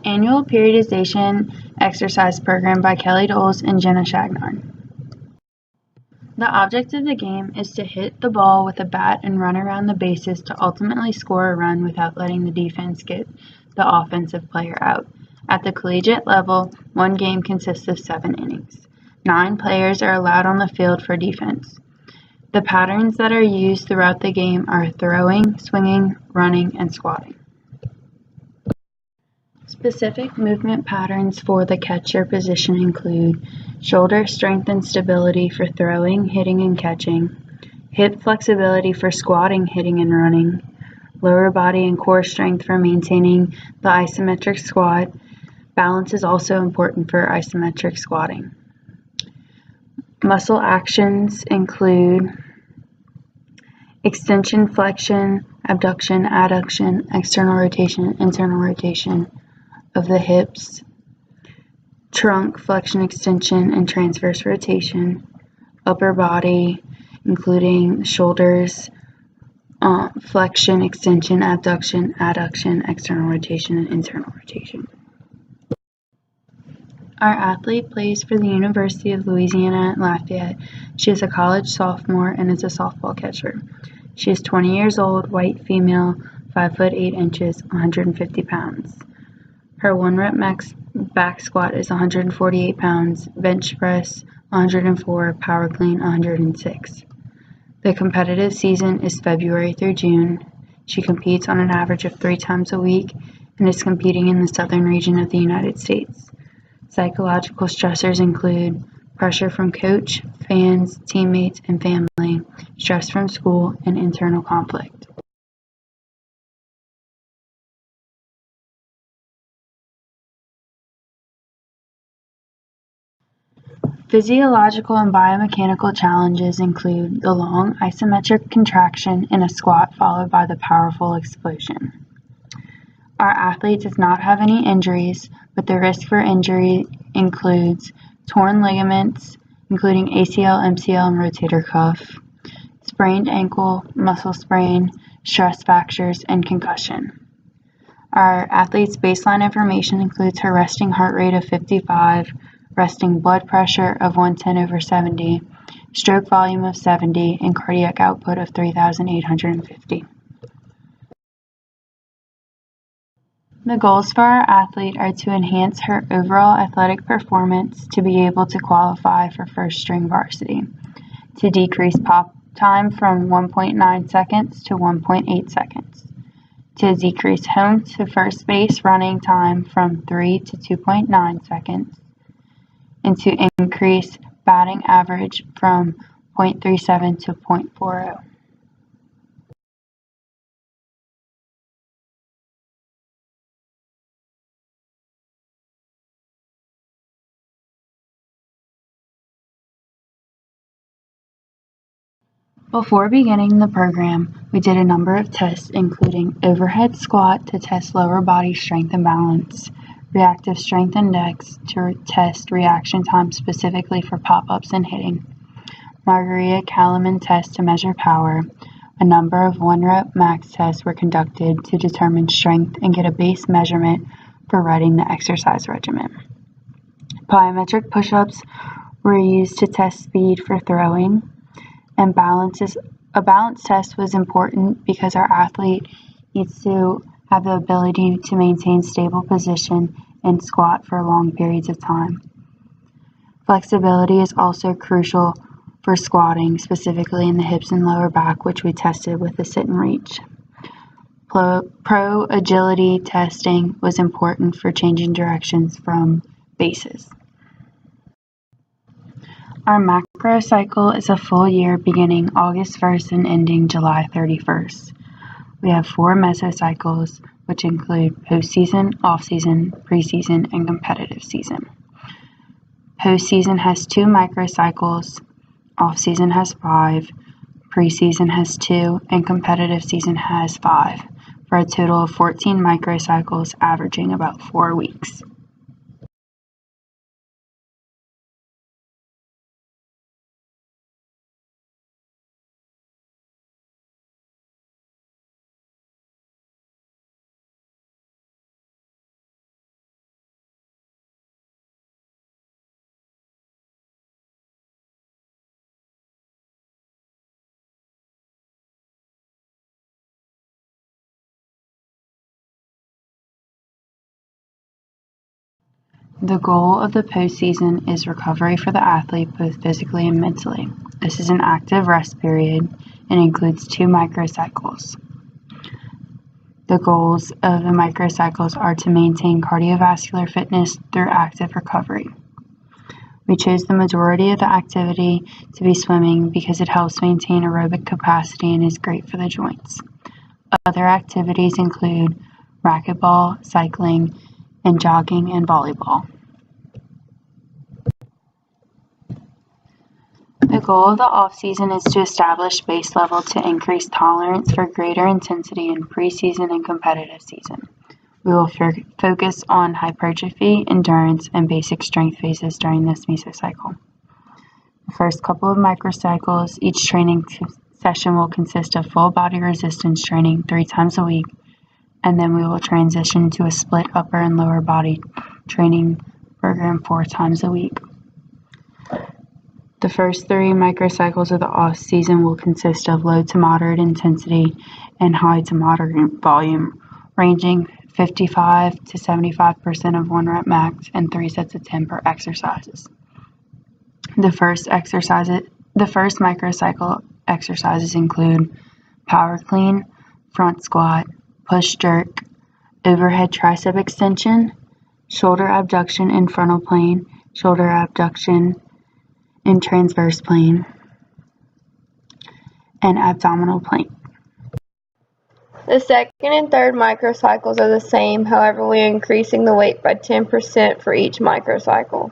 Annual Periodization Exercise Program by Doles and Chagnard. The object of the game is to hit the ball with a bat and run around the bases to ultimately score a run without letting the defense get the offensive player out. At the collegiate level, one game consists of 7 innings. 9 players are allowed on the field for defense. The patterns that are used throughout the game are throwing, swinging, running, and squatting. Specific movement patterns for the catcher position include shoulder strength and stability for throwing, hitting, and catching, hip flexibility for squatting, hitting, and running, lower body and core strength for maintaining the isometric squat. Balance is also important for isometric squatting. Muscle actions include extension, flexion, abduction, adduction, external rotation, internal rotation of the hips, trunk, flexion, extension, and transverse rotation, upper body, including shoulders, flexion, extension, abduction, adduction, external rotation, and internal rotation. Our athlete plays for the University of Louisiana at Lafayette. She is a college sophomore and is a softball catcher. She is 20 years old, white female, 5 foot 8 inches, 150 pounds. Her 1 rep max back squat is 148 pounds, bench press 104, power clean 106. The competitive season is February through June. She competes on an average of 3 times a week and is competing in the southern region of the United States. Psychological stressors include pressure from coach, fans, teammates, and family, stress from school, and internal conflict. Physiological and biomechanical challenges include the long isometric contraction in a squat followed by the powerful explosion. Our athlete does not have any injuries, but the risk for injury includes torn ligaments, including ACL, MCL, and rotator cuff, sprained ankle, muscle sprain, stress fractures, and concussion. Our athlete's baseline information includes her resting heart rate of 55, resting blood pressure of 110/70, stroke volume of 70, and cardiac output of 3,850. The goals for our athlete are to enhance her overall athletic performance, to be able to qualify for first-string varsity, to decrease pop time from 1.9 seconds to 1.8 seconds, to decrease home to first base running time from 3 to 2.9 seconds, and to increase batting average from .37 to .40. Before beginning the program, we did a number of tests including overhead squat to test lower body strength and balance, reactive strength index to test reaction time specifically for pop-ups and hitting, Margarita-Kalaman test to measure power. A number of 1 rep max tests were conducted to determine strength and get a base measurement for writing the exercise regimen. Plyometric push-ups were used to test speed for throwing, and a balance test was important because our athlete needs to have the ability to maintain stable position and squat for long periods of time. Flexibility is also crucial for squatting, specifically in the hips and lower back, which we tested with the sit and reach. Pro agility testing was important for changing directions from bases. Our macro cycle is a full year beginning August 1st and ending July 31st. We have 4 mesocycles, which include postseason, off-season, preseason, and competitive season. Postseason has 2 microcycles, off-season has 5, preseason has 2, and competitive season has 5, for a total of 14 microcycles averaging about 4 weeks. The goal of the postseason is recovery for the athlete both physically and mentally. This is an active rest period and includes 2 microcycles. The goals of the microcycles are to maintain cardiovascular fitness through active recovery. We chose the majority of the activity to be swimming because it helps maintain aerobic capacity and is great for the joints. Other activities include racquetball, cycling, and jogging and volleyball. The goal of the off-season is to establish base level to increase tolerance for greater intensity in preseason and competitive season. We will focus on hypertrophy, endurance, and basic strength phases during this mesocycle. The first couple of microcycles, each training session will consist of full body resistance training 3 times a week, and then we will transition to a split upper and lower body training program 4 times a week. The first 3 microcycles of the off-season will consist of low to moderate intensity and high to moderate volume, ranging 55 to 75% of 1 rep max and 3 sets of 10 per exercises. The first microcycle exercises include power clean, front squat, push jerk, overhead tricep extension, shoulder abduction in frontal plane, shoulder abduction in transverse plane, and abdominal plane. The second and third microcycles are the same, however we are increasing the weight by 10% for each microcycle.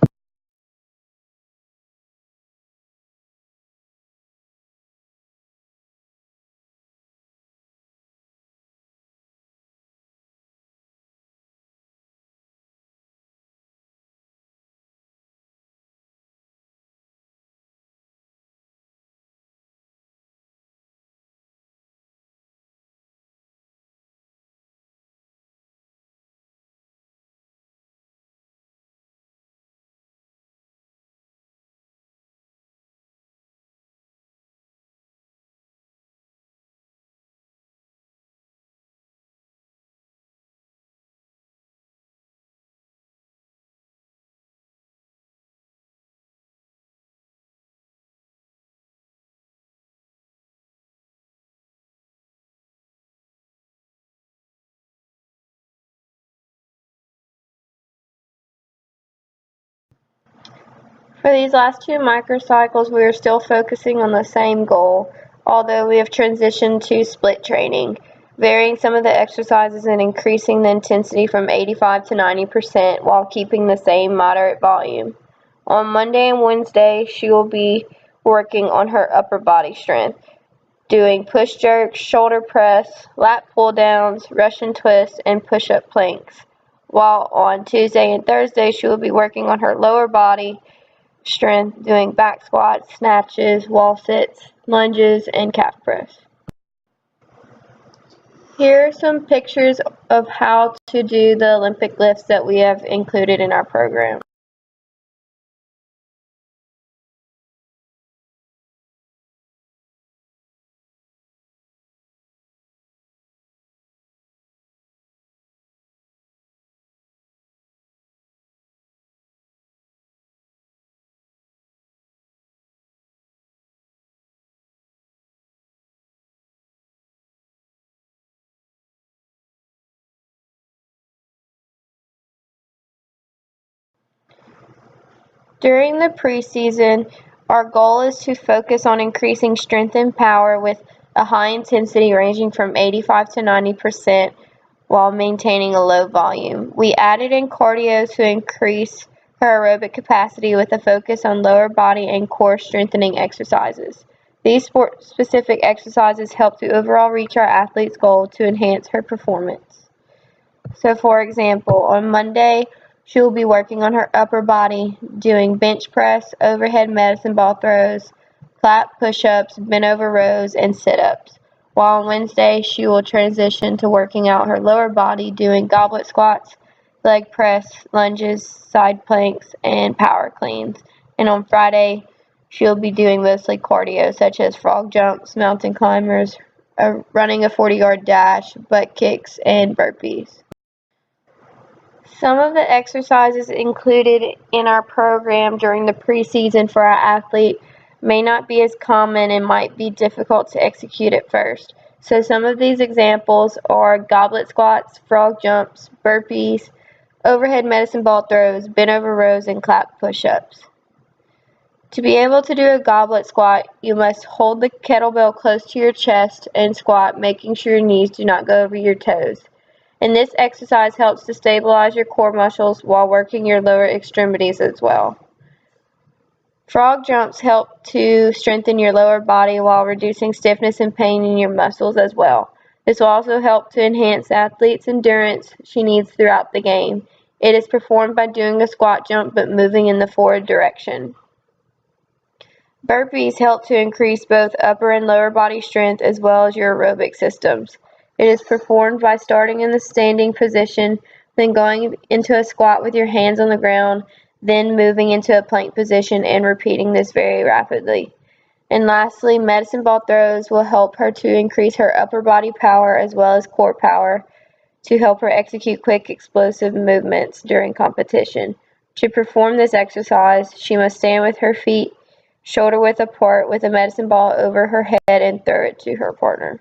For these last 2 microcycles, we are still focusing on the same goal, although we have transitioned to split training, varying some of the exercises and increasing the intensity from 85 to 90% while keeping the same moderate volume. On Monday and Wednesday, she will be working on her upper body strength, doing push jerks, shoulder press, lat pull downs, Russian twists, and push-up planks. While on Tuesday and Thursday, she will be working on her lower body strength, doing back squats, snatches, wall sits, lunges, and calf press. Here are some pictures of how to do the Olympic lifts that we have included in our program. During the preseason, our goal is to focus on increasing strength and power with a high intensity ranging from 85 to 90% while maintaining a low volume. We added in cardio to increase her aerobic capacity with a focus on lower body and core strengthening exercises. These sport-specific exercises help to overall reach our athlete's goal to enhance her performance. So for example, on Monday, she will be working on her upper body, doing bench press, overhead medicine ball throws, clap push-ups, bent over rows, and sit-ups. While on Wednesday, she will transition to working out her lower body, doing goblet squats, leg press, lunges, side planks, and power cleans. And on Friday, she'll be doing mostly cardio, such as frog jumps, mountain climbers, running a 40-yard dash, butt kicks, and burpees. Some of the exercises included in our program during the preseason for our athlete may not be as common and might be difficult to execute at first. So some of these examples are goblet squats, frog jumps, burpees, overhead medicine ball throws, bent over rows, and clap push-ups. To be able to do a goblet squat, you must hold the kettlebell close to your chest and squat, making sure your knees do not go over your toes. And this exercise helps to stabilize your core muscles while working your lower extremities as well. Frog jumps help to strengthen your lower body while reducing stiffness and pain in your muscles as well. This will also help to enhance the athlete's endurance she needs throughout the game. It is performed by doing a squat jump but moving in the forward direction. Burpees help to increase both upper and lower body strength as well as your aerobic systems. It is performed by starting in the standing position, then going into a squat with your hands on the ground, then moving into a plank position and repeating this very rapidly. And lastly, medicine ball throws will help her to increase her upper body power as well as core power to help her execute quick, explosive movements during competition. To perform this exercise, she must stand with her feet shoulder width apart with a medicine ball over her head and throw it to her partner.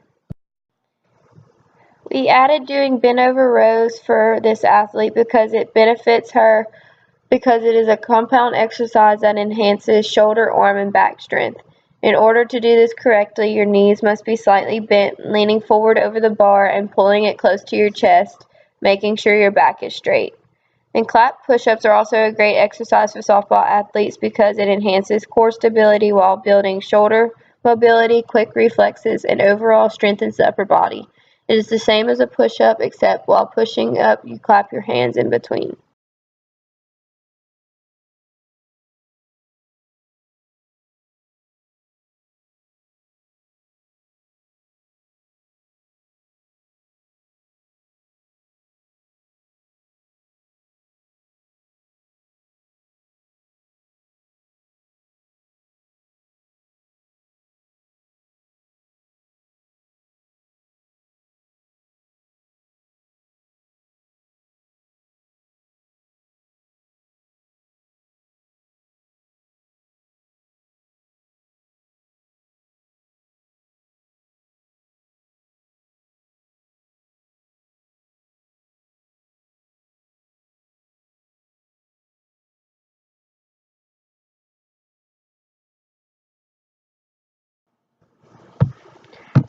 We added doing bent over rows for this athlete because it benefits her because it is a compound exercise that enhances shoulder, arm, and back strength. In order to do this correctly, your knees must be slightly bent, leaning forward over the bar and pulling it close to your chest, making sure your back is straight. And clap push-ups are also a great exercise for softball athletes because it enhances core stability while building shoulder mobility, quick reflexes, and overall strengthens the upper body. It is the same as a push-up, except while pushing up, you clap your hands in between.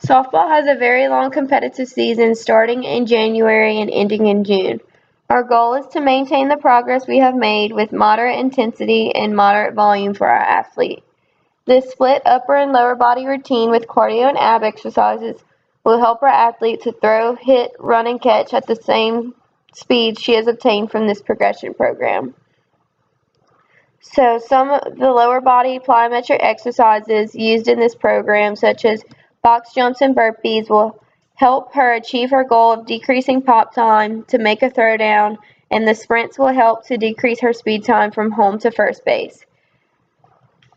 Softball has a very long competitive season starting in January and ending in June. Our goal is to maintain the progress we have made with moderate intensity and moderate volume for our athlete. This split upper and lower body routine with cardio and ab exercises will help our athlete to throw, hit, run, and catch at the same speed she has obtained from this progression program. So some of the lower body plyometric exercises used in this program, such as box jumps and burpees, will help her achieve her goal of decreasing pop time to make a throwdown, and the sprints will help to decrease her speed time from home to first base.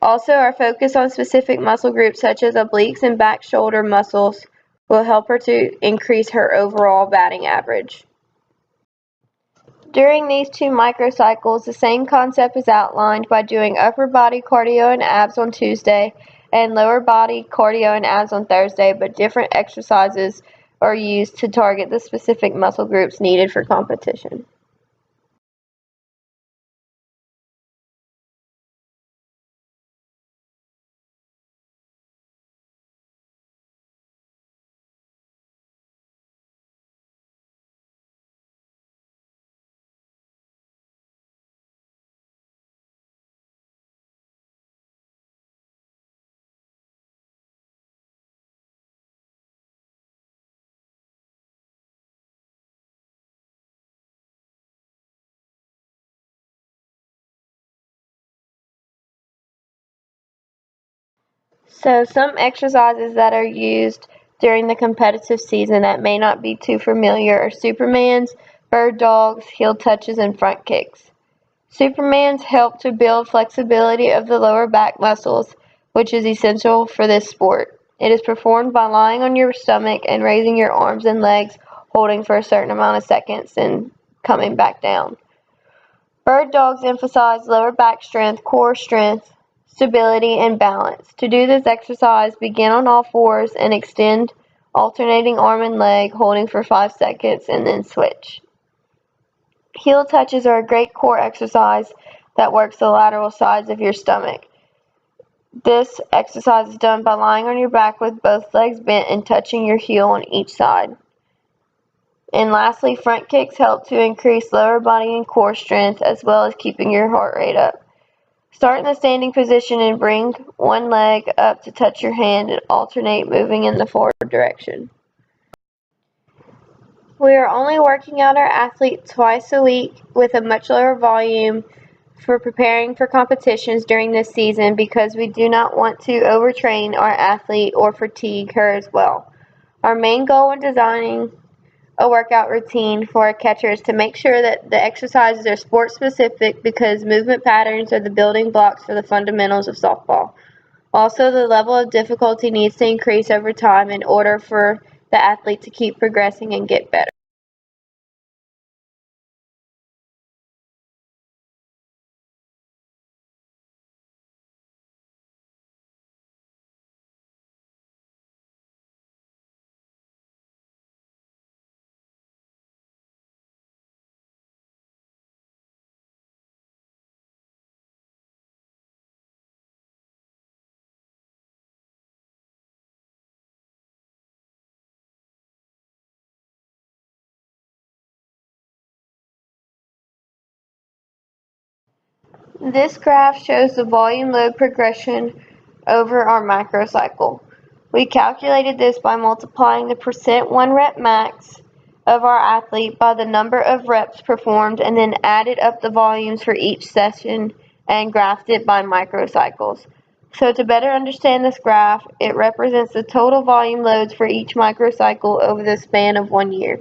Also, our focus on specific muscle groups such as obliques and back shoulder muscles will help her to increase her overall batting average. During these 2 microcycles, the same concept is outlined by doing upper body cardio and abs on Tuesday and lower body cardio and abs on Thursday, but different exercises are used to target the specific muscle groups needed for competition. So some exercises that are used during the competitive season that may not be too familiar are Supermans, bird dogs, heel touches, and front kicks. Supermans help to build flexibility of the lower back muscles, which is essential for this sport. It is performed by lying on your stomach and raising your arms and legs, holding for a certain amount of seconds and coming back down. Bird dogs emphasize lower back strength, core strength, stability, and balance. To do this exercise, begin on all fours and extend alternating arm and leg, holding for 5 seconds, and then switch. Heel touches are a great core exercise that works the lateral sides of your stomach. This exercise is done by lying on your back with both legs bent and touching your heel on each side. And lastly, front kicks help to increase lower body and core strength as well as keeping your heart rate up. Start in the standing position and bring one leg up to touch your hand and alternate moving in the forward direction. We are only working out our athlete twice a week with a much lower volume for preparing for competitions during this season because we do not want to overtrain our athlete or fatigue her as well. Our main goal when designing a workout routine for a catcher is to make sure that the exercises are sport specific because movement patterns are the building blocks for the fundamentals of softball. Also, the level of difficulty needs to increase over time in order for the athlete to keep progressing and get better. This graph shows the volume load progression over our microcycle. We calculated this by multiplying the percent 1 rep max of our athlete by the number of reps performed and then added up the volumes for each session and graphed it by microcycles. So to better understand this graph, it represents the total volume loads for each microcycle over the span of 1 year.